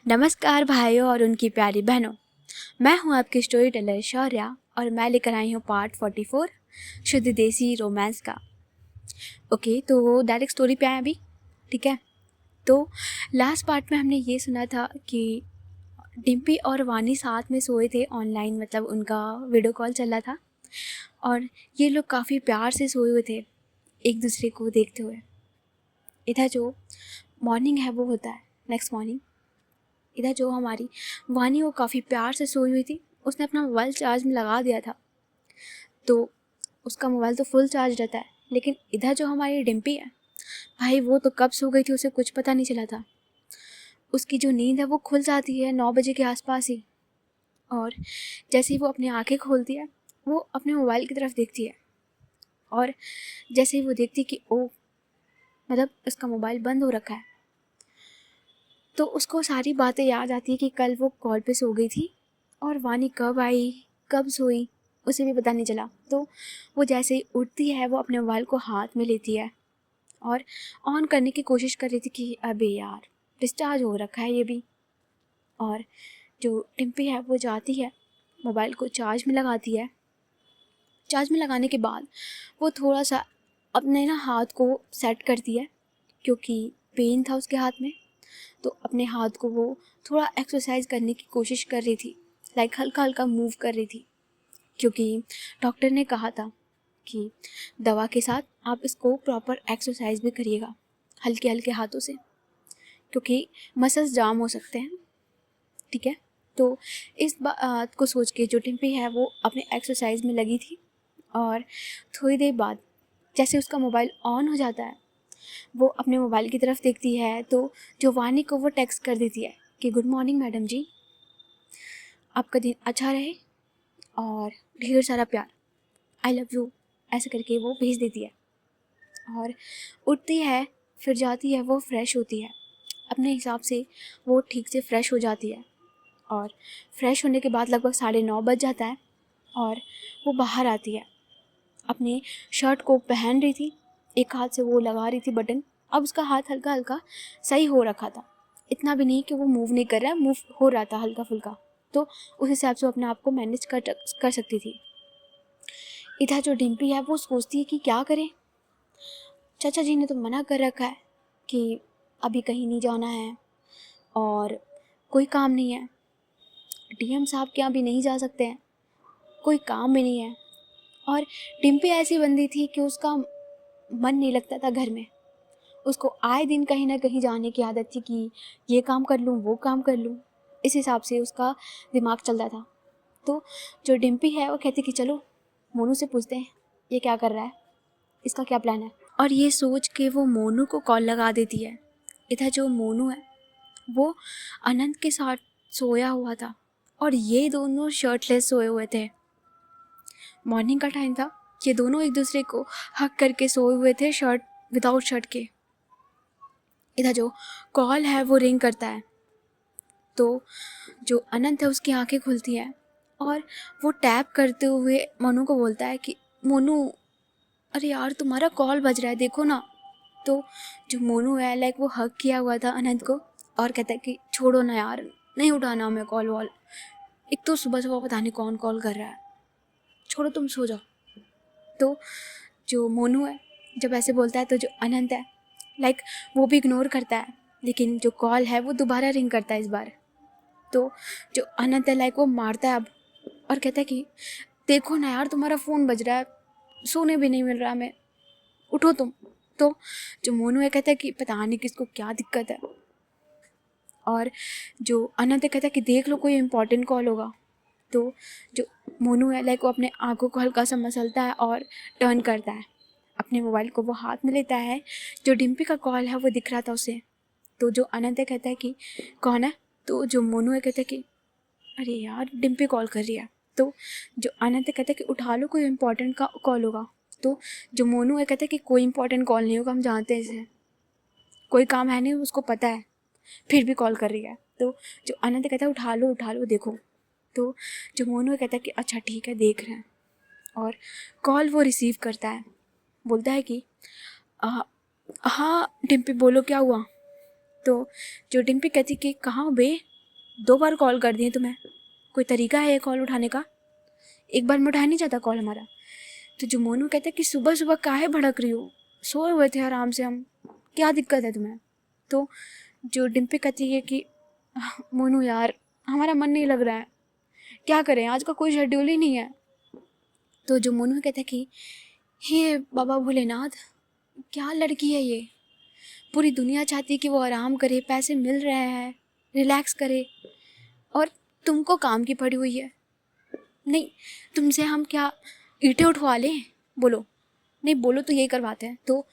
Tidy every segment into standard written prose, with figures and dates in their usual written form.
नमस्कार भाइयों और उनकी प्यारी बहनों। मैं हूं आपकी स्टोरी टेलर शौर्या और मैं लेकर आई हूं पार्ट 44 शुद्ध देसी रोमांस का। ओके, तो डायरेक्ट स्टोरी पे आए अभी। ठीक है, तो लास्ट पार्ट में हमने ये सुना था कि डिम्पी और वानी साथ में सोए थे ऑनलाइन, मतलब उनका वीडियो कॉल चल रहा था और ये लोग काफ़ी प्यार से सोए हुए थे एक दूसरे को देखते हुए। इधर जो मॉर्निंग है वो होता है नेक्स्ट मॉर्निंग। इधर जो हमारी वानी वो काफ़ी प्यार से सोई हुई थी, उसने अपना मोबाइल चार्ज में लगा दिया था, तो उसका मोबाइल तो फुल चार्ज रहता है। लेकिन इधर जो हमारी डिम्पी है भाई, वो तो कब सो गई थी उसे कुछ पता नहीं चला था। उसकी जो नींद है वो खुल जाती है 9 बजे के आसपास ही, और जैसे ही वो अपनी आंखें खोलती है वो अपने मोबाइल की तरफ देखती है, और जैसे ही वो देखती कि ओ मतलब उसका मोबाइल बंद हो रखा है, तो उसको सारी बातें याद आती है कि कल वो कॉल पे सो गई थी और वानी कब आई कब सोई उसे भी पता नहीं चला। तो वो जैसे ही उठती है वो अपने मोबाइल को हाथ में लेती है और ऑन करने की कोशिश कर रही थी कि अबे यार डिस्चार्ज हो रखा है ये भी। और जो टिम्पी है वो जाती है मोबाइल को चार्ज में लगाती है। चार्ज में लगाने के बाद वो थोड़ा सा अपने हाथ को सेट करती है, क्योंकि पेन था उसके हाथ में, तो अपने हाथ को वो थोड़ा एक्सरसाइज करने की कोशिश कर रही थी, लाइक हल्का हल्का मूव कर रही थी, क्योंकि डॉक्टर ने कहा था कि दवा के साथ आप इसको प्रॉपर एक्सरसाइज भी करिएगा हल्के हल्के हाथों से, क्योंकि मसल्स जाम हो सकते हैं। ठीक है, तो इस बात को सोच के जो टिम्पी है वो अपने एक्सरसाइज में लगी थी, और थोड़ी देर बाद जैसे उसका मोबाइल ऑन हो जाता है वो अपने मोबाइल की तरफ देखती है, तो जो वानी को वो टेक्स्ट कर देती है कि गुड मॉर्निंग मैडम जी, आपका दिन अच्छा रहे और ढेर सारा प्यार, आई लव यू, ऐसे करके वो भेज देती है। और उठती है, फिर जाती है, वो फ्रेश होती है अपने हिसाब से, वो ठीक से फ्रेश हो जाती है, और फ्रेश होने के बाद लगभग 9:30 बज जाता है और वो बाहर आती है। अपने शर्ट को पहन रही थी, एक हाथ से वो लगा रही थी बटन, अब उसका हाथ हल्का हल्का सही हो रखा था, इतना भी नहीं कि वो मूव नहीं कर रहा है, मूव हो रहा था हल्का फुल्का, तो उस हिसाब से वो अपने आप को मैनेज कर सकती थी। इधर जो डिम्पी है वो सोचती है कि क्या करें, चाचा जी ने तो मना कर रखा है कि अभी कहीं नहीं जाना है और कोई काम नहीं है, डीएम साहब के यहाँ भी नहीं जा सकते हैं, कोई काम भी नहीं है। और डिम्पी ऐसी बंदी थी कि उसका मन नहीं लगता था घर में, उसको आए दिन कहीं ना कहीं जाने की आदत थी कि ये काम कर लूँ वो काम कर लूँ, इस हिसाब से उसका दिमाग चलता था। तो जो डिम्पी है वो कहती कि चलो मोनू से पूछते हैं ये क्या कर रहा है, इसका क्या प्लान है, और ये सोच के वो मोनू को कॉल लगा देती है। इधर जो मोनू है वो अनंत के साथ सोया हुआ था और ये दोनों शर्टलेस सोए हुए थे। मॉर्निंग का टाइम था, ये दोनों एक दूसरे को हक करके सोए हुए थे शर्ट विदाउट शर्ट के। इधर जो कॉल है वो रिंग करता है, तो जो अनंत है उसकी आंखें खुलती हैं और वो टैप करते हुए मोनू को बोलता है कि मोनू, अरे यार तुम्हारा कॉल बज रहा है देखो ना। तो जो मोनू है लाइक वो हक किया हुआ था अनंत को और कहता है कि छोड़ो ना यार, नहीं उठाना हमें कॉल वॉल, एक तो सुबह सुबह पता नहीं कौन कॉल कर रहा है, छोड़ो तुम सो जाओ। तो जो मोनू है जब ऐसे बोलता है तो जो अनंत है लाइक वो भी इग्नोर करता है, लेकिन जो कॉल है वो दोबारा रिंग करता है इस बार। तो जो अनंत है लाइक वो मारता है अब और कहता है कि देखो ना यार तुम्हारा फ़ोन बज रहा है, सोने भी नहीं मिल रहा हमें, उठो तुम। तो जो मोनू है कहता है कि पता नहीं किसको क्या दिक्कत है, और जो अनंत है कहता है कि देख लो कोई इम्पोर्टेंट कॉल होगा। तो जो मोनू है लाइक वो अपने आंखों को हल्का सा मसलता है और टर्न करता है, अपने मोबाइल को वो हाथ में लेता है, जो डिम्पी का कॉल है वो दिख रहा था उसे। तो जो अनंत है कहता है कि कौन है, तो जो मोनू है कहता है कि अरे यार डिम्पी कॉल कर रही है। तो जो अनंत है कहता है कि उठा लो कोई इंपॉर्टेंट का कॉल होगा। तो जो मोनू है कहता है कि कोई इंपॉर्टेंट कॉल नहीं होगा, हम जानते हैं इसे, कोई काम है नहीं, उसको पता है, फिर भी कॉल कर रही है। तो जो अनंत कहता है उठा लो देखो। तो जो मोनू कहता है कि अच्छा ठीक है देख रहे हैं, और कॉल वो रिसीव करता है, बोलता है कि हाँ डिम्पी बोलो क्या हुआ। तो जो डिम्पी कहती कि कहाँ बे, 2 बार कॉल कर दिए तुम्हें, कोई तरीका है ये कॉल उठाने का? एक बार में उठाया नहीं जाता कॉल हमारा? तो जो मोनू कहता है कि सुबह सुबह काहे भड़क रही हो, सोए हुए थे आराम से हम, क्या दिक्कत है तुम्हें? तो जो डिम्पी कहती है कि मोनू यार हमारा मन नहीं लग रहा है, क्या करें, आज का कोई शेड्यूल ही नहीं है। तो जो मोनू कहता है कि हे बाबा भोलेनाथ, क्या लड़की है ये, पूरी दुनिया चाहती है कि वो आराम करे, पैसे मिल रहे हैं, रिलैक्स करे, और तुमको काम की पड़ी हुई है। नहीं, तुमसे हम क्या ईंटें उठवा लें? बोलो, नहीं बोलो तो यही करवाते हैं। तो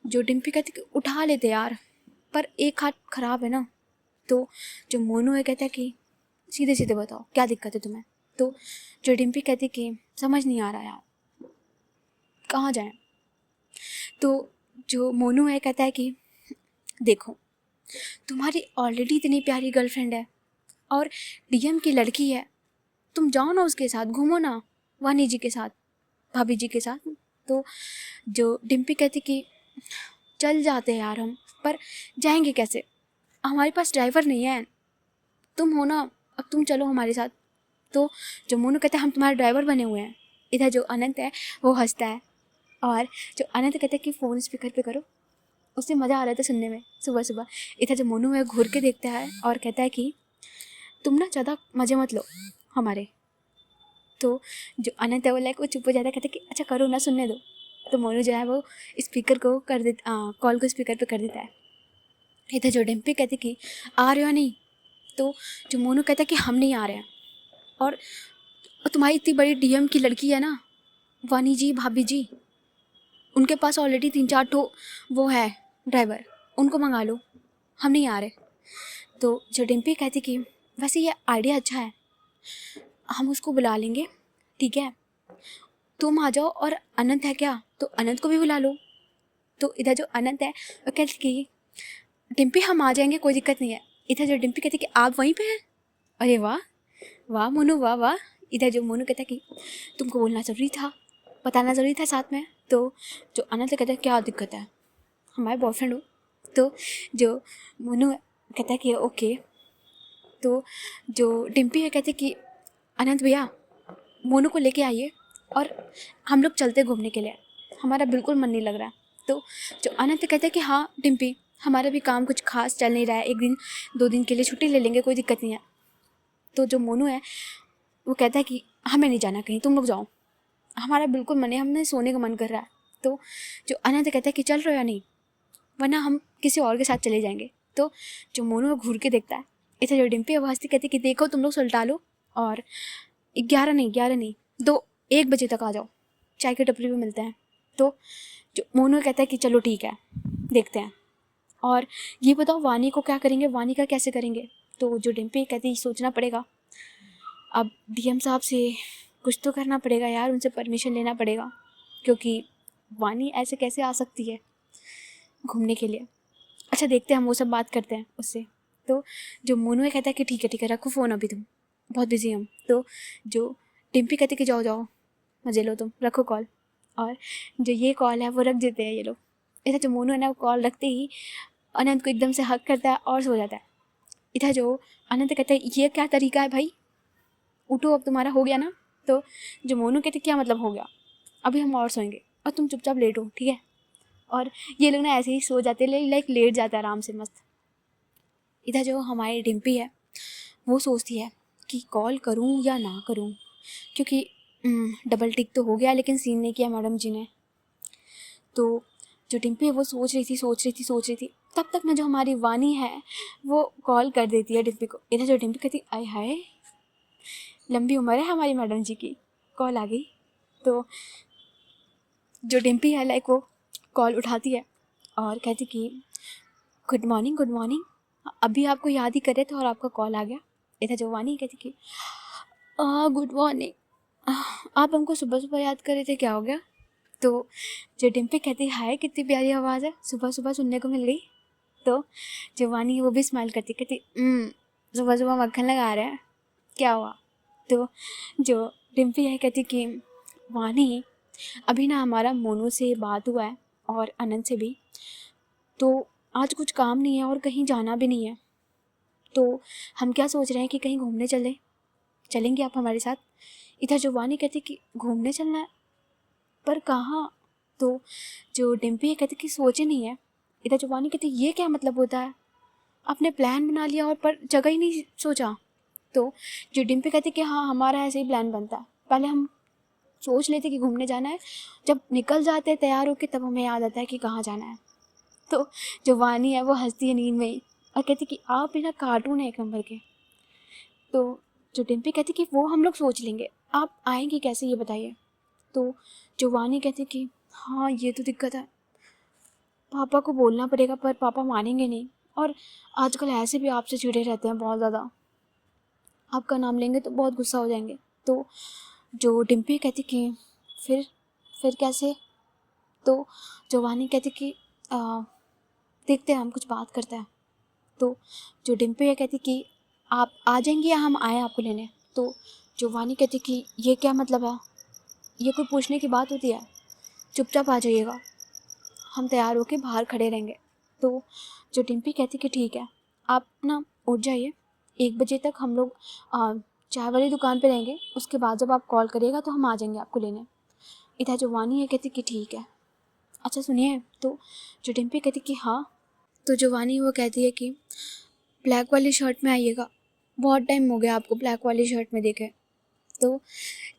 जो डिम्पी कहती कि उठा लेते यार, पर एक हाथ खराब है ना। तो जो मोनू है कहता है कि सीधे सीधे बताओ क्या दिक्कत है तुम्हें? तो जो डिम्पी कहती कि समझ नहीं आ रहा यार, कहाँ जाएं? तो जो मोनू है कहता है कि देखो, तुम्हारी ऑलरेडी इतनी प्यारी गर्लफ्रेंड है और डीएम की लड़की है, तुम जाओ ना उसके साथ, घूमो ना वानी जी के साथ, भाभी जी के साथ। तो जो डिम्पी कहती कि चल जाते हैं यार हम, पर जाएंगे कैसे, हमारे पास ड्राइवर नहीं है, तुम हो ना, अब तुम चलो हमारे साथ। तो जो मोनू कहता है हम तुम्हारे ड्राइवर बने हुए हैं। इधर जो अनंत है वो हंसता है, और जो अनंत कहता है कि फ़ोन स्पीकर पे करो, उससे मज़ा आ रहा था सुनने में सुबह सुबह। इधर जो मोनू है घूर के देखता है और कहता है कि तुम ना ज़्यादा मज़े मत लो हमारे। तो जो अनंत है वो लाइक वो चुप हो जाता है, कहता है कि अच्छा करो ना, सुनने दो। तो मोनू जो है वो स्पीकर को कर देता, कॉल को स्पीकर पे कर देता है। इधर जो डिम्पी कहती कि आ रहे हो नहीं? तो जो मोनू कहता है कि हम नहीं आ रहे हैं, और तुम्हारी इतनी बड़ी डीएम की लड़की है ना, वानी जी भाभी जी, उनके पास ऑलरेडी 3-4 ठो वो है ड्राइवर, उनको मंगा लो, हम नहीं आ रहे। तो जो डिम्पी कहती कि वैसे ये आइडिया अच्छा है, हम उसको बुला लेंगे, ठीक है, तुम आ जाओ, और अनंत है क्या, तो अनंत को भी बुला लो। तो इधर जो अनंत है वो कहती कि डिम्पी हम आ जाएंगे, कोई दिक्कत नहीं है। इधर जो डिम्पी कहती कि आप वहीं पे हैं, अरे वाह वाह मोनू, वाह वाह। इधर जो मोनू कहता कि तुमको बोलना ज़रूरी था, बताना ज़रूरी था साथ में। तो जो अनंत कहता है क्या दिक्कत है, हमारे बॉयफ्रेंड हो। तो जो मोनू कहता है कि ओके। तो जो डिम्पी है कहते कि अनंत भैया मोनू को लेके आइए और हम लोग चलते घूमने के लिए, हमारा बिल्कुल मन नहीं लग रहा है। तो जो अनंत कहता है कि हाँ डिम्पी, हमारा भी काम कुछ खास चल नहीं रहा है, 1 दिन 2 दिन के लिए छुट्टी ले लेंगे, कोई दिक्कत नहीं है। तो जो मोनू है वो कहता है कि हमें नहीं जाना कहीं, तुम लोग जाओ, हमारा बिल्कुल मन है, हमें सोने का मन कर रहा है। तो जो अनंत कहता है कि चल रहे हो या नहीं, वरना हम किसी और के साथ चले जाएंगे। तो जो मोनू घूर के देखता है, इधर जो डिम्पी है वो हंसती कहती कि देखो तुम लोग सुलटा लो, और 11 नहीं 1 बजे तक आ जाओ, चाय की टपरी पे मिलते हैं। तो जो मोनू कहता है कि चलो ठीक है, देखते हैं, और ये बताओ वानी को क्या करेंगे, वानी का कैसे करेंगे? तो जो डिम्पी कहती सोचना पड़ेगा, अब डीएम साहब से कुछ तो करना पड़ेगा यार, उनसे परमिशन लेना पड़ेगा, क्योंकि वानी ऐसे कैसे आ सकती है घूमने के लिए। अच्छा देखते हैं, हम वो सब बात करते हैं उससे। तो जो मोनू कहता है कि ठीक है रखो फ़ोन, अभी तुम बहुत बिजी हम। तो जो डिम्पी कहती कि जाओ जाओ मजे लो, तुम रखो कॉल, और जो ये कॉल है वो रख देते हैं ये लोग। इधर जो मोनू है ना वो कॉल रखते ही अनंत को एकदम से हक करता है और सो जाता है। इधर जो अनंत कहता है ये क्या तरीका है भाई, उठो अब तुम्हारा हो गया ना। तो जो मोनू कहते क्या मतलब हो गया, अभी हम और सोएंगे और तुम चुपचाप लेटो, ठीक है। और ये लोग ना ऐसे ही सो जाते, लाइक लेट जाते हैं आराम से मस्त। इधर जो हमारी डिम्पी है वो सोचती है कि कॉल करूं या ना करूं, क्योंकि डबल टिक तो हो गया लेकिन सीन नहीं किया मैडम जी ने। तो जो डिम्पी है वो सोच रही थी, तब तक ना जो हमारी वानी है वो कॉल कर देती है डिम्पी को। इधर जो डिम्पी कहती आय हाय लंबी उम्र है हमारी मैडम जी की, कॉल आ गई। तो जो डिम्पी है लाइक वो कॉल उठाती है और कहती कि गुड मॉर्निंग, अभी आपको याद ही कर रहे थे और आपका कॉल आ गया। इधर जो वानी कहती कि गुड मॉर्निंग, आप हमको सुबह सुबह याद कर रहे थे, क्या हो गया? तो जो डिम्पी कहती हाय कितनी प्यारी आवाज़ है, सुबह सुबह सुनने को मिल गई। तो जो वानी है वो भी स्माइल करती कहती सुबह सुबह मक्खन लगा रहे हैं, क्या हुआ? तो जो डिम्पी है कहती कि वानी अभी ना हमारा मोनू से बात हुआ है और अनंत से भी, तो आज कुछ काम नहीं है और कहीं जाना भी नहीं है, तो हम क्या सोच रहे हैं कि कहीं घूमने चलेंगे आप हमारे साथ। इधर जो वानी कहती कि घूमने चलना है, पर कहाँ। तो जो डिम्पी है कहती कि सोचे नहीं है। इधर जो वानी कहती ये क्या मतलब होता है, आपने प्लान बना लिया और पर जगह ही नहीं सोचा। तो जो डिम्पी कहती कि हाँ हमारा ऐसे ही प्लान बनता है, पहले हम सोच लेते कि घूमने जाना है, जब निकल जाते हैं तैयार होके तब हमें याद आता है कि कहाँ जाना है। तो जो वानी है वो हंसती है नींद में ही और कहती कि आप बिना कार्टून है एक नंबर के। तो जो डिम्पी कहती कि वो हम लोग सोच लेंगे, आप आएंगे कैसे ये बताइए। तो जो वानी कहती कि हाँ ये तो दिक्कत है, पापा को बोलना पड़ेगा पर पापा मानेंगे नहीं, और आजकल ऐसे भी आपसे चिढ़े रहते हैं बहुत ज़्यादा, आपका नाम लेंगे तो बहुत गुस्सा हो जाएंगे। तो जो डिम्पी कहती कि फिर कैसे। तो जो वानी कहती कि देखते हैं हम कुछ बात करते हैं। तो जो डिम्पी है कहती कि आप आ जाएंगे या हम आए आपको लेने। तो जो वानी कहती कि ये क्या मतलब है, ये कोई पूछने की बात होती है, चुपचाप आ जाइएगा, हम तैयार होके बाहर खड़े रहेंगे। तो जो डिम्पी कहती कि ठीक है, आप ना उठ जाइए, 1 बजे तक हम लोग चाय वाली दुकान पे रहेंगे, उसके बाद जब आप कॉल करिएगा तो हम आ जाएंगे आपको लेने। इधर जो वानी है कहती कि ठीक है, अच्छा सुनिए। तो जो डिम्पी कहती कि हाँ। तो जो वानी वो कहती है कि ब्लैक वाली शर्ट में आइएगा, बहुत टाइम हो गया आपको ब्लैक वाली शर्ट में देखे। तो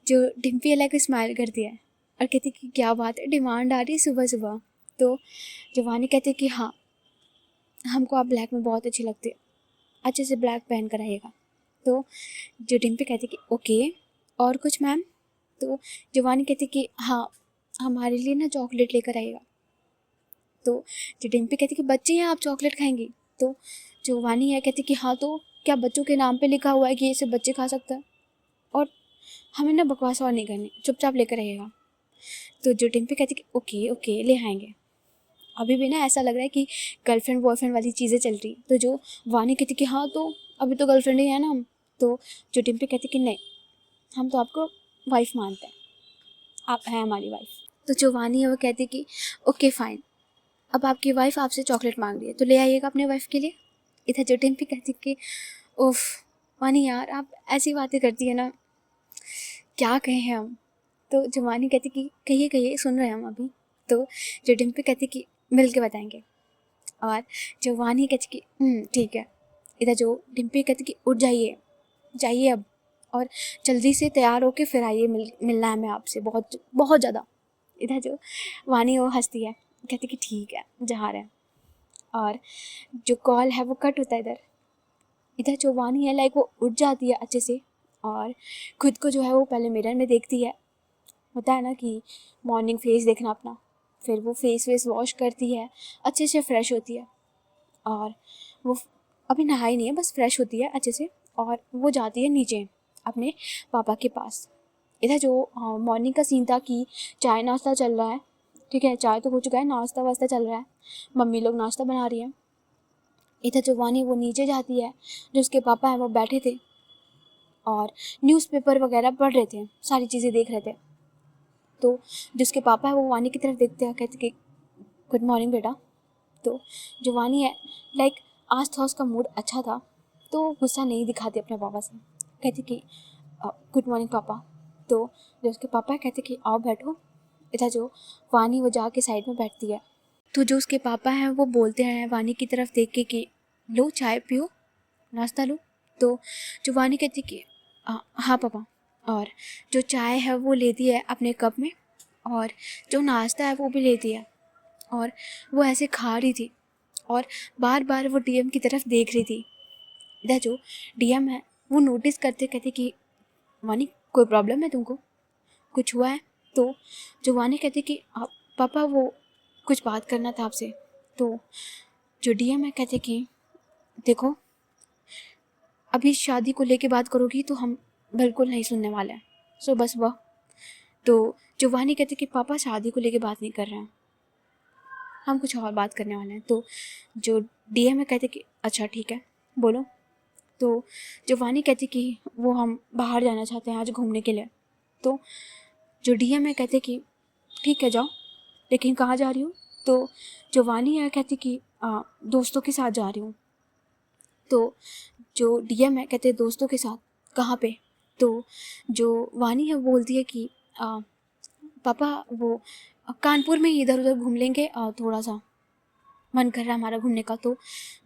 जो डिम्पी अलग स्माइल करती है और कहती कि क्या बात है, डिमांड आ रही है सुबह सुबह। तो जो वानी कहती कि हाँ हमको आप ब्लैक में बहुत अच्छी लगती है, अच्छे से ब्लैक पहन कर आइएगा। तो जो डिम्पी कहती कि ओके, और कुछ मैम। तो जो वानी कहती कि हाँ हमारे लिए ना चॉकलेट लेकर आइएगा। तो जो डिम्पी कहती कि बच्चे हैं आप चॉकलेट खाएंगी। तो जो वानी है कहती कि हाँ तो क्या बच्चों के नाम पे लिखा हुआ है कि ये सब बच्चे खा सकते हैं, और हमें ना बकवास और नहीं करनी, चुपचाप लेकर आइएगा। तो जो डिम्पी कहती कि ओके ओके ले आएंगे। अभी भी ना ऐसा लग रहा है कि गर्लफ्रेंड बॉयफ्रेंड वाली चीज़ें चल रही। तो जो वानी कहती कि हाँ तो अभी तो गर्लफ्रेंड ही है ना हम। तो जो डिम्पी कहती कि नहीं, हम तो आपको वाइफ मानते हैं, आप हैं हमारी वाइफ। तो जो वानी है वो कहती कि ओके फ़ाइन, अब आपकी वाइफ आपसे चॉकलेट मांग रही है तो ले आइएगा अपने वाइफ के लिए। इधर जो डिम्पी कहती कि उफ वानी यार आप ऐसी बातें करती है ना, क्या कहें हम। तो जो वानी कहती कि कहिए कहिए सुन रहे हैं हम अभी। तो जो डिम्पी कहती कि मिल के बताएंगे, और जो वानी कहती कि ठीक है। इधर जो डिम्पी कहती कि उठ जाइए जाइए अब, और जल्दी से तैयार होके फिर आइए, मिलना है हमें आपसे बहुत बहुत ज़्यादा। इधर जो वानी वो हंसती है, कहती कि ठीक है जा रहे हैं, और जो कॉल है वो कट होता है। इधर इधर जो वानी है लाइक वो उठ जाती है अच्छे से, और खुद को जो है वो पहले मिरर में देखती है, होता है ना कि मॉर्निंग फेस देखना अपना, फिर वो फेस वॉश करती है, अच्छे से फ्रेश होती है, और वो अभी नहाई नहीं है बस फ्रेश होती है अच्छे से, और वो जाती है नीचे अपने पापा के पास। इधर जो मॉर्निंग का सीन था कि चाय नाश्ता चल रहा है, ठीक है चाय तो हो चुका है, नाश्ता वास्ता चल रहा है, मम्मी लोग नाश्ता बना रही हैं। इधर जो वानी वो नीचे जाती है, जो उसके पापा हैं वो बैठे थे और न्यूज़पेपर वगैरह पढ़ रहे थे, सारी चीज़ें देख रहे थे। तो जिसके पापा है वो वानी की तरफ देखते हैं, कहते कि गुड मॉर्निंग बेटा। तो जो वानी है लाइक आज था उसका मूड अच्छा था, तो गुस्सा नहीं दिखाती अपने पापा से, कहती कि गुड मॉर्निंग पापा। तो जो उसके पापा है कहते कि आओ बैठो। इधर जो वानी वो जाके साइड में बैठती है। तो जो उसके पापा हैं वो बोलते हैं वानी की तरफ देख के कि लो चाय पियो, नाश्ता लो। तो जो वानी कहती कि हाँ पापा, और जो चाय है वो लेती है अपने कप में, और जो नाश्ता है वो भी लेती है, और वो ऐसे खा रही थी और बार बार वो डीएम की तरफ देख रही थी। इधर जो डीएम है वो नोटिस करते कहते कि वानी कोई प्रॉब्लम है तुमको, कुछ हुआ है। तो जो वानी कहती कि पापा वो कुछ बात करना था आपसे। तो जो डीएम है कहते कि देखो अभी शादी को लेके बात करोगी तो हम बिल्कुल नहीं सुनने वाले हैं, सो बस वह। तो जो वानी कहते कि पापा शादी को लेके बात नहीं कर रहे हैं, हम कुछ और बात करने वाले हैं। तो जो डीएम है कहते कि अच्छा ठीक है बोलो। तो जो वानी कहती कि वो हम बाहर जाना चाहते हैं आज घूमने के लिए। तो जो डीएम है कहते कि ठीक है जाओ, लेकिन कहाँ जा रही हूँ। तो जो वानी है कहती कि दोस्तों के साथ जा रही हूँ। तो जो डीएम है कहते दोस्तों के साथ, कहाँ पे? तो जो वानी है वो बोलती है कि पापा वो कानपुर में ही इधर उधर घूम लेंगे, थोड़ा सा मन कर रहा है हमारा घूमने का। तो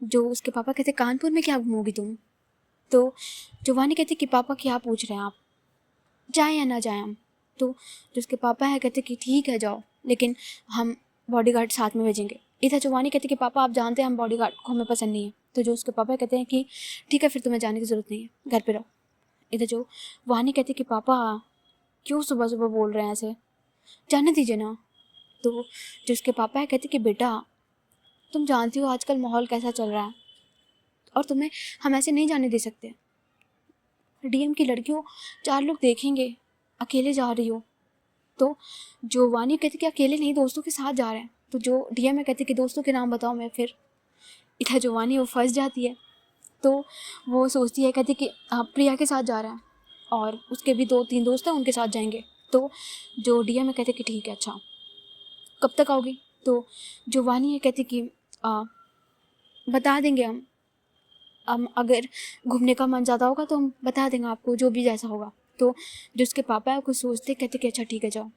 जो उसके पापा कहते कानपुर में क्या घूमोगी तुम? तो जो वानी कहती कि पापा क्या पूछ रहे हैं आप, जाएं या ना जाएं हम? तो जो उसके पापा है कहते कि ठीक है जाओ, लेकिन हम बॉडीगार्ड साथ में भेजेंगे। इधर जो वानी कहती कि पापा आप जानते हैं हम बॉडीगार्ड को हमें पसंद नहीं है। तो जो उसके पापा कहते हैं कि ठीक है फिर तुम्हें जाने की ज़रूरत नहीं है, घर पे रहो। इधर जो वानी कहती कि पापा क्यों सुबह सुबह बोल रहे हैं ऐसे, जाने दीजिए ना। तो जो उसके पापा है कहते कि बेटा तुम जानती हो आजकल माहौल कैसा चल रहा है और तुम्हें हम ऐसे नहीं जाने दे सकते। डीएम की लड़कियों 4 लोग देखेंगे, अकेले जा रही हो। तो जो वानी कहती कि अकेले नहीं दोस्तों के साथ जा रहे हैं। तो जो डीएम है कहते कि दोस्तों के नाम बताओ। मैं फिर इधर जो वानी वो फंस जाती है। तो वो सोचती है, कहती कि प्रिया के साथ जा रहा है और उसके भी 2-3 दोस्त हैं उनके साथ जाएंगे। तो जो डीएम है कहते कि ठीक है अच्छा कब तक आओगी? तो जो वानी है कहती कि बता देंगे हम अगर घूमने का मन ज़्यादा होगा तो हम बता देंगे आपको, जो भी जैसा होगा। तो जो उसके पापा है कुछ सोचते कहते कि अच्छा ठीक है जाओ।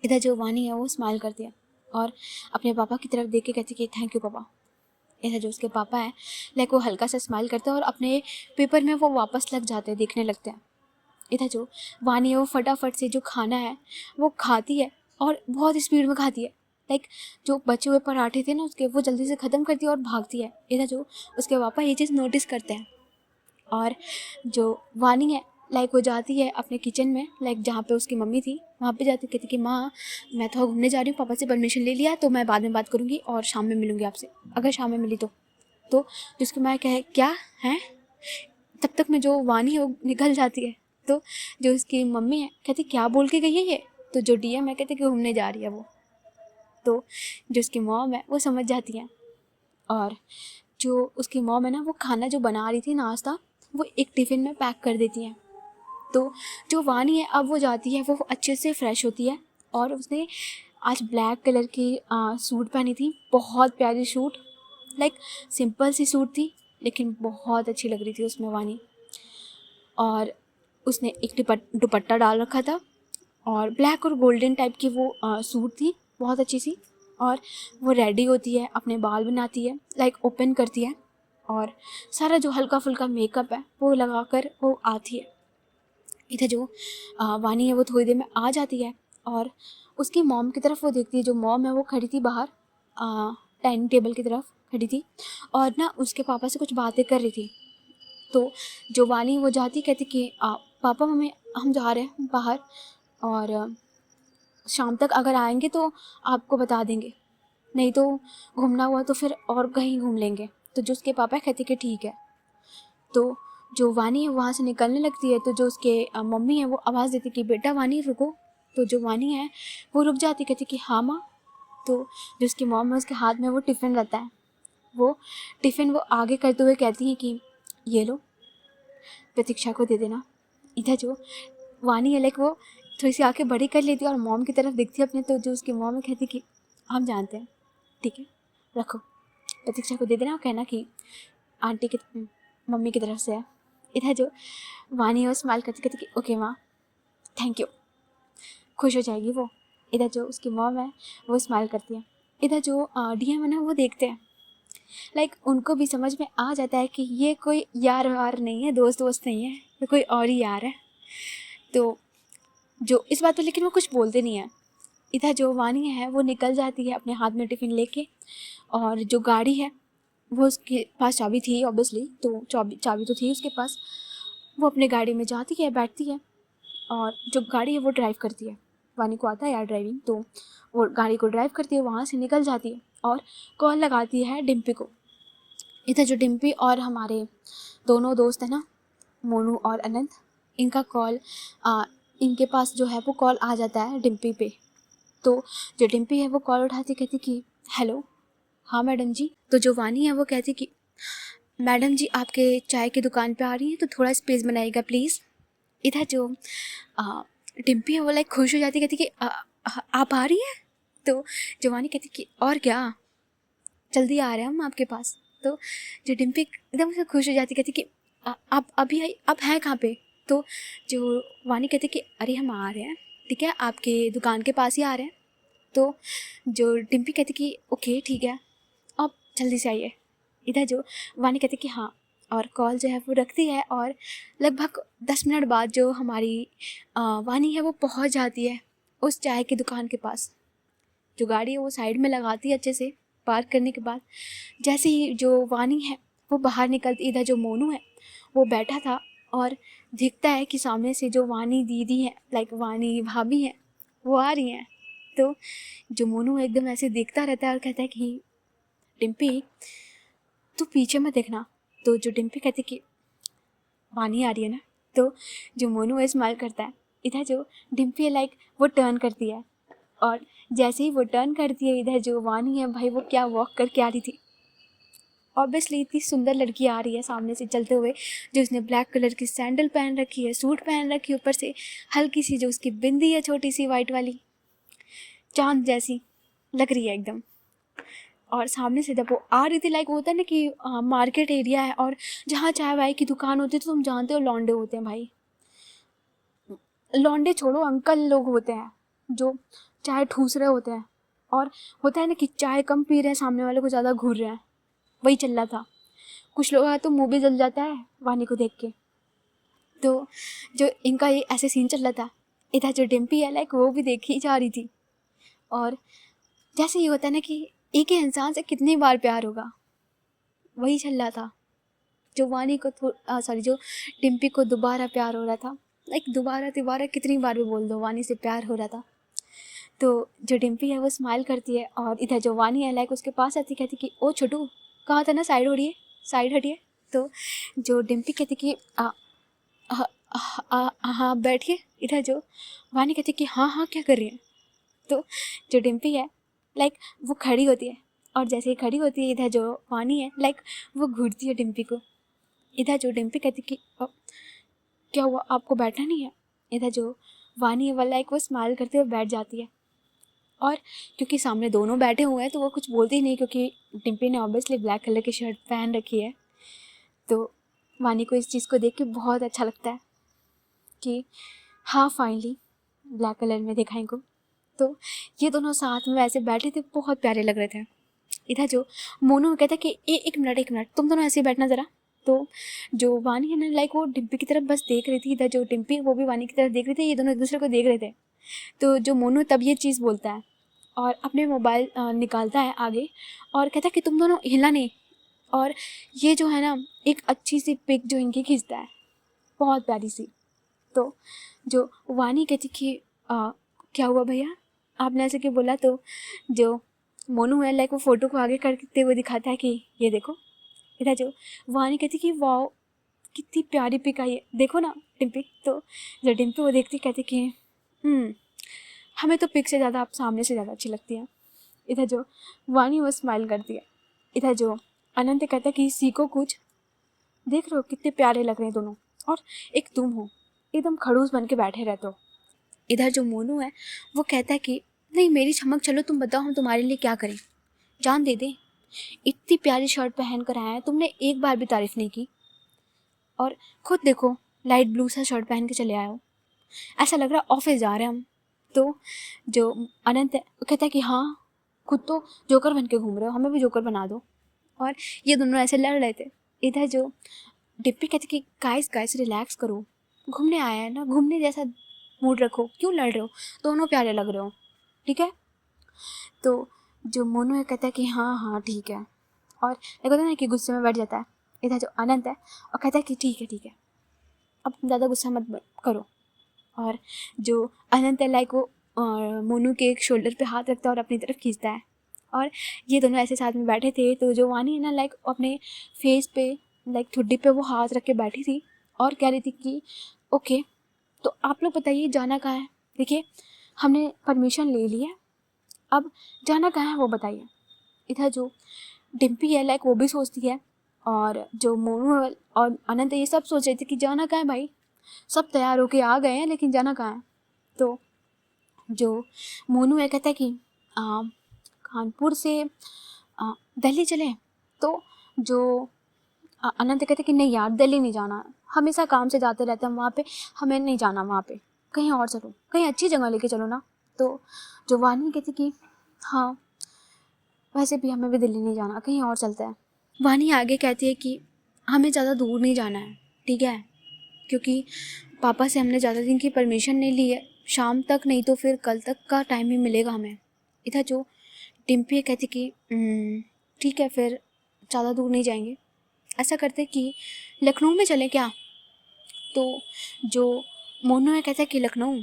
इधर जो वानी है वो स्माइल करती है और अपने पापा की तरफ देख के कहती कि थैंक यू पापा। इधर जो उसके पापा है लाइक वो हल्का सा स्माइल करते हैं और अपने पेपर में वो वापस लग जाते हैं, देखने लगते हैं। इधर जो वानी है वो फटाफट से जो खाना है वो खाती है और बहुत स्पीड में खाती है। लाइक जो बचे हुए पराठे थे ना उसके, वो जल्दी से ख़त्म करती है और भागती है। इधर जो उसके पापा ये चीज़ नोटिस करते हैं और जो वानी है लाइक वो जाती है अपने किचन में, लाइक जहाँ पे उसकी मम्मी थी वहाँ पे जाती, कहती कि माँ मैं तो घूमने जा रही हूँ, पापा से परमिशन ले लिया तो मैं बाद में बात करूँगी और शाम में मिलूँगी आपसे, अगर शाम में मिली तो जिसकी माँ कहे क्या है। तब तक में जो वानी है वो निकल जाती है। तो जो उसकी मम्मी है कहती क्या बोल के गई है ये? तो जो डीएम है कहते कि घूमने जा रही है वो। तो जो उसकी मॉम है वो समझ जाती है और जो उसकी मॉम है ना वो खाना जो बना रही थी नाश्ता वो एक टिफ़िन में पैक कर देती है। तो जो वानी है अब वो जाती है, वो अच्छे से फ्रेश होती है और उसने आज ब्लैक कलर की सूट पहनी थी, बहुत प्यारी सूट, लाइक सिंपल सी सूट थी लेकिन बहुत अच्छी लग रही थी उसमें वानी। और उसने एक दुपट्टा डाल रखा था और ब्लैक और गोल्डन टाइप की वो सूट थी, बहुत अच्छी सी। और वो रेडी होती है, अपने बाल बनाती है, लाइक ओपन करती है और सारा जो हल्का फुल्का मेकअप है वो लगाकर वो आती है। इधर जो वानी है वो थोड़ी देर में आ जाती है और उसकी मॉम की तरफ वो देखती है। जो मॉम है वो खड़ी थी बाहर डाइनिंग टेबल की तरफ खड़ी थी और ना उसके पापा से कुछ बातें कर रही थी। तो जो वानी वो जाती कहती कि पापा मम्मी हम जा रहे हैं बाहर और शाम तक अगर आएंगे तो आपको बता देंगे, नहीं तो घूमना हुआ तो फिर और कहीं घूम लेंगे। तो जो उसके पापा कहते कि ठीक है। तो जो वानी है वहाँ से निकलने लगती है। तो जो उसके मम्मी है वो आवाज़ देती कि बेटा वानी रुको। तो जो वानी है वो रुक जाती, कहती कि हाँ माँ। तो जो उसकी मॉम है उसके हाथ में वो टिफ़िन रहता है, वो टिफ़िन वो आगे करते हुए कहती है कि ये लो प्रतीक्षा को दे देना। इधर जो वानी है लाइक वो थोड़ी सी आंखें बड़ी कर लेती है और मॉम की तरफ देखती है अपने। तो जो उसकी मॉम है कहती कि हम जानते हैं, ठीक है रखो, प्रतीक्षा को दे देना और कहना कि आंटी की मम्मी की तरफ से है। इधर जो वानी है वो स्माइल करती कहती कि ओके माँ थैंक यू, खुश हो जाएगी वो। इधर जो उसकी मॉम है वो स्माइल करती है। इधर जो डीएम है ना वो देखते हैं, लाइक उनको भी समझ में आ जाता है कि ये कोई यार वार नहीं है, दोस्त वोस्त नहीं है, ये कोई और ही यार है। तो जो इस बात पर लेकिन वो कुछ बोलते नहीं है। इधर जो वानी है वो निकल जाती है अपने हाथ में टिफ़िन लेके और जो गाड़ी है वो उसके पास चाबी थी ऑब्वियसली, तो चाबी तो थी उसके पास। वो अपने गाड़ी में जाती है, बैठती है और जो गाड़ी है वो ड्राइव करती है। वानी को आता है यार ड्राइविंग, तो वो गाड़ी को ड्राइव करती है, वहाँ से निकल जाती है और कॉल लगाती है डिम्पी को। इधर जो डिम्पी और हमारे दोनों दोस्त हैं ना मोनू और अनंत, इनका कॉल इनके पास जो है वो कॉल आ जाता है डिम्पी पे। तो जो डिम्पी है वो कॉल उठाती, कहती कि हेलो हाँ मैडम जी। तो जो वानी है वो कहती कि मैडम जी आपके चाय की दुकान पे आ रही हैं तो थोड़ा स्पेस बनाइएगा प्लीज़। इधर जो डिम्पी है वो लाइक खुश हो जाती, कहती कि आप आ रही हैं? तो जो वानी कहती कि और क्या, जल्दी आ रहे हैं हम आपके पास। तो जो डिम्पी एकदम से खुश हो जाती, कहती कि आप अभी आप हैं कहाँ पे? तो जो वानी कहती कि अरे हम आ रहे हैं, ठीक है, आपके दुकान के पास ही आ रहे हैं। तो जो डिम्पी कहती कि ओके ठीक है, आप जल्दी से आइए। इधर जो वानी कहती कि हाँ, और कॉल जो है वो रखती है, और लगभग 10 मिनट बाद जो हमारी वानी है वो पहुंच जाती है उस चाय की दुकान के पास। जो गाड़ी है वो साइड में लगाती है अच्छे से पार्क करने के बाद। जैसे ही जो वानी है वो बाहर निकलती, इधर जो मोनू है वो बैठा था और दिखता है कि सामने से जो वानी दीदी है, लाइक वानी भाभी है, वो आ रही हैं। तो जो मोनू एकदम ऐसे देखता रहता है और कहता है कि डिम्पी तू पीछे मत देखना। तो जो डिम्पी कहती कि वानी आ रही है ना, तो जो मोनू है स्माइल करता है। इधर जो डिम्पी है लाइक वो टर्न करती है, और जैसे ही वो टर्न करती है, इधर जो वानी है भाई वो क्या वॉक करके आ रही थी। ऑब्वियसली इतनी सुंदर लड़की आ रही है सामने से चलते हुए, जो उसने ब्लैक कलर की सैंडल पहन रखी है, सूट पहन रखी है, ऊपर से हल्की सी जो उसकी बिंदी है छोटी सी वाइट वाली, चांद जैसी लग रही है एकदम। और सामने से जब वो आ रही थी, लाइक वो होता है ना कि मार्केट एरिया है, और जहाँ चाय वाय की दुकान होती है तो तुम जानते हो लौंडे होते हैं भाई, लौंडे छोड़ो अंकल लोग होते हैं जो चाय ठूस रहे होते हैं, और होता है ना कि चाय कम पी रहे हैं, सामने वाले को ज़्यादा घूर रहे हैं। वही चल रहा था। कुछ लोगों का तो मुंह भी जल जाता है वानी को देख के। तो जो इनका ये ऐसे सीन चल रहा था, इधर जो डिम्पी है लाइक वो भी देखी जा रही थी। और जैसे ये होता है ना कि एक ही इंसान से कितनी बार प्यार होगा, वही चल रहा था। जो वानी को जो डिम्पी को दोबारा प्यार हो रहा था, लाइक दोबारा कितनी बार भी बोल दो, वानी से प्यार हो रहा था। तो जो डिम्पी है वो स्माइल करती है, और इधर जो वानी है लाइक उसके पास आती, कहती कि ओ छोटू कहाँ था ना, साइड हो रही है, साइड हटिए। तो जो डिम्पी कहती कि हाँ बैठिए। इधर जो वानी कहती कि हाँ हाँ क्या कर रही है। तो जो डिम्पी है लाइक वो खड़ी होती है, और जैसे ही खड़ी होती है, इधर जो वानी है लाइक वो घूरती है डिम्पी को। इधर जो डिम्पी कहती कि क्या हुआ, आपको बैठना नहीं है? इधर जो वानी है वो लाइक वो स्माइल करते हुए बैठ जाती है। और क्योंकि सामने दोनों बैठे हुए हैं तो वो कुछ बोलती ही नहीं, क्योंकि डिम्पी ने ऑब्वियसली ब्लैक कलर की शर्ट पहन रखी है। तो वानी को इस चीज़ को देख के बहुत अच्छा लगता है कि हाँ फाइनली ब्लैक कलर में देखा इनको। तो ये दोनों साथ में ऐसे बैठे थे, बहुत प्यारे लग रहे थे। इधर जो मोनू कहता है कि एक मिनट तुम दोनों ऐसे ही बैठना ज़रा। तो जो वानी है ना लाइक वो डिम्पी की तरफ बस देख रही थी, इधर जो डिम्पी वो भी वानी की तरफ देख रही थी, ये दोनों एक दूसरे को देख रहे थे। तो जो मोनू तब ये चीज़ बोलता है और अपने मोबाइल निकालता है आगे, और कहता है कि तुम दोनों हिलना नहीं, और ये जो है ना एक अच्छी सी पिक जो इनकी खींचता है, बहुत प्यारी सी। तो जो वानी कहती कि क्या हुआ भैया, आपने ऐसे क्यों बोला? तो जो मोनू है लाइक वो फ़ोटो को आगे करते हुए दिखाता है कि ये देखो। इधर जो वानी कहती कि वाह कितनी प्यारी पिक आई है, देखो ना डिम्पी। तो जो डिम्पी वो देखती कहती कि हमें तो पिक से ज़्यादा आप सामने से ज़्यादा अच्छी लगती हैं। इधर जो वानी वो स्माइल करती है। इधर जो अनंत कहता है कि सीखो कुछ, देख रहे हो कितने प्यारे लग रहे हैं दोनों, और एक तुम हो एकदम खड़ूस बन के बैठे रहते हो। इधर जो मोनू है वो कहता है कि नहीं मेरी चमक, चलो तुम बताओ हम तुम्हारे लिए क्या करें, जान दे दें। इतनी प्यारी शर्ट पहन कर आए हैं, तुमने एक बार भी तारीफ़ नहीं की, और खुद देखो लाइट ब्लू सा शर्ट पहन के चले आए हो, ऐसा लग रहा है ऑफिस जा रहे हैं हम। तो जो अनंत है वो कहता है कि हाँ खुद तो जोकर बन के घूम रहे हो, हमें भी जोकर बना दो। और ये दोनों ऐसे लड़ रहे थे। इधर जो डिप्पी कहती कि गाइस रिलैक्स करो, घूमने आया है ना, घूमने जैसा मूड रखो, क्यों लड़ रहे हो, दोनों प्यारे लग रहे हो, ठीक है। तो जो मोनू है कहता है कि हाँ हाँ ठीक है, और एक होता है ना कि गुस्से में बैठ जाता है। इधर जो अनंत है और कहता है कि ठीक है अब ज़्यादा गुस्सा मत करो। और जो अनंत है लाइक वो मोनू के एक शोल्डर पे हाथ रखता है और अपनी तरफ खींचता है। और ये दोनों ऐसे साथ में बैठे थे। तो जो वानी है ना लाइक अपने फेस पे लाइक ठुड्डी पे वो हाथ रख के बैठी थी और कह रही थी कि ओके तो आप लोग बताइए जाना कहाँ है, देखिए हमने परमिशन ले ली है, अब जाना कहाँ है वो बताइए। इधर जो डिम्पी है लाइक वो भी सोचती है, और जो मोनू और अनंत ये सब सोच रहे थे कि जाना कहाँ है भाई, सब तैयार होके आ गए हैं लेकिन जाना कहाँ है। तो जो मोनू है कहता है कि कानपुर से दिल्ली चलें। तो जो अनंत कहते कि नहीं यार दिल्ली नहीं जाना, हमेशा काम से जाते रहते हैं वहाँ पे, हमें नहीं जाना वहाँ पे, कहीं और चलो, कहीं अच्छी जगह लेके चलो ना। तो जो वानी कहती कि हाँ वैसे भी हमें भी दिल्ली नहीं जाना, कहीं और चलते हैं। वानी आगे कहती है कि हमें ज़्यादा दूर नहीं जाना है, ठीक है, क्योंकि पापा से हमने ज़्यादा दिन की परमिशन नहीं ली है, शाम तक नहीं तो फिर कल तक का टाइम ही मिलेगा हमें। इधर जो डिम्पी कहती कि ठीक है फिर ज़्यादा दूर नहीं जाएंगे, ऐसा करते कि लखनऊ में चलें क्या। तो जो मोनू है कहता है कि लखनऊ,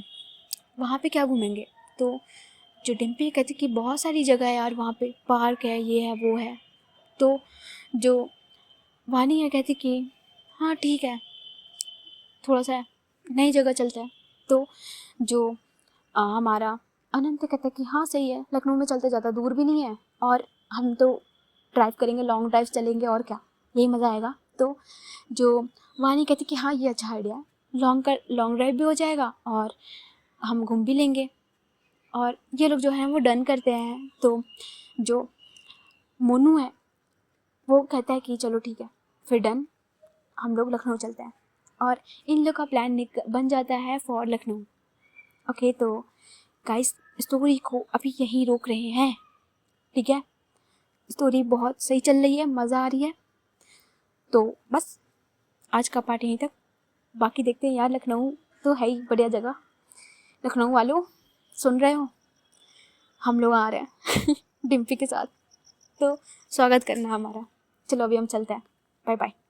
वहाँ पे क्या घूमेंगे। तो जो डिम्पी कहती कि बहुत सारी जगह है यार, वहाँ पे पार्क है, ये है वो है। तो जो वानी है कहती कि हाँ ठीक है, थोड़ा सा नई जगह चलते हैं। तो जो हमारा अनंत कहता है कि हाँ सही है, लखनऊ में चलते, ज़्यादा दूर भी नहीं है और हम तो ड्राइव करेंगे, लॉन्ग ड्राइव चलेंगे और क्या, यही मज़ा आएगा। तो जो वानी कहती कि हाँ ये अच्छा आइडिया है, लॉन्ग ड्राइव भी हो जाएगा और हम घूम भी लेंगे। और ये लोग जो हैं वो डन करते हैं। तो जो मोनू है वो कहता है कि चलो ठीक है फिर डन, हम लोग लखनऊ चलते हैं। और इन लोग का प्लान बन जाता है फॉर लखनऊ। ओके, तो गाइस स्टोरी को अभी यहीं रोक रहे हैं, ठीक है। स्टोरी बहुत सही चल रही है, मज़ा आ रही है। तो बस आज का पार्ट यहीं तक, बाकी देखते हैं यार। लखनऊ तो है ही बढ़िया जगह, लखनऊ वालों सुन रहे हो, हम लोग आ रहे हैं डिम्पी के साथ, तो स्वागत करना हमारा। चलो अभी हम चलते हैं, बाय बाय।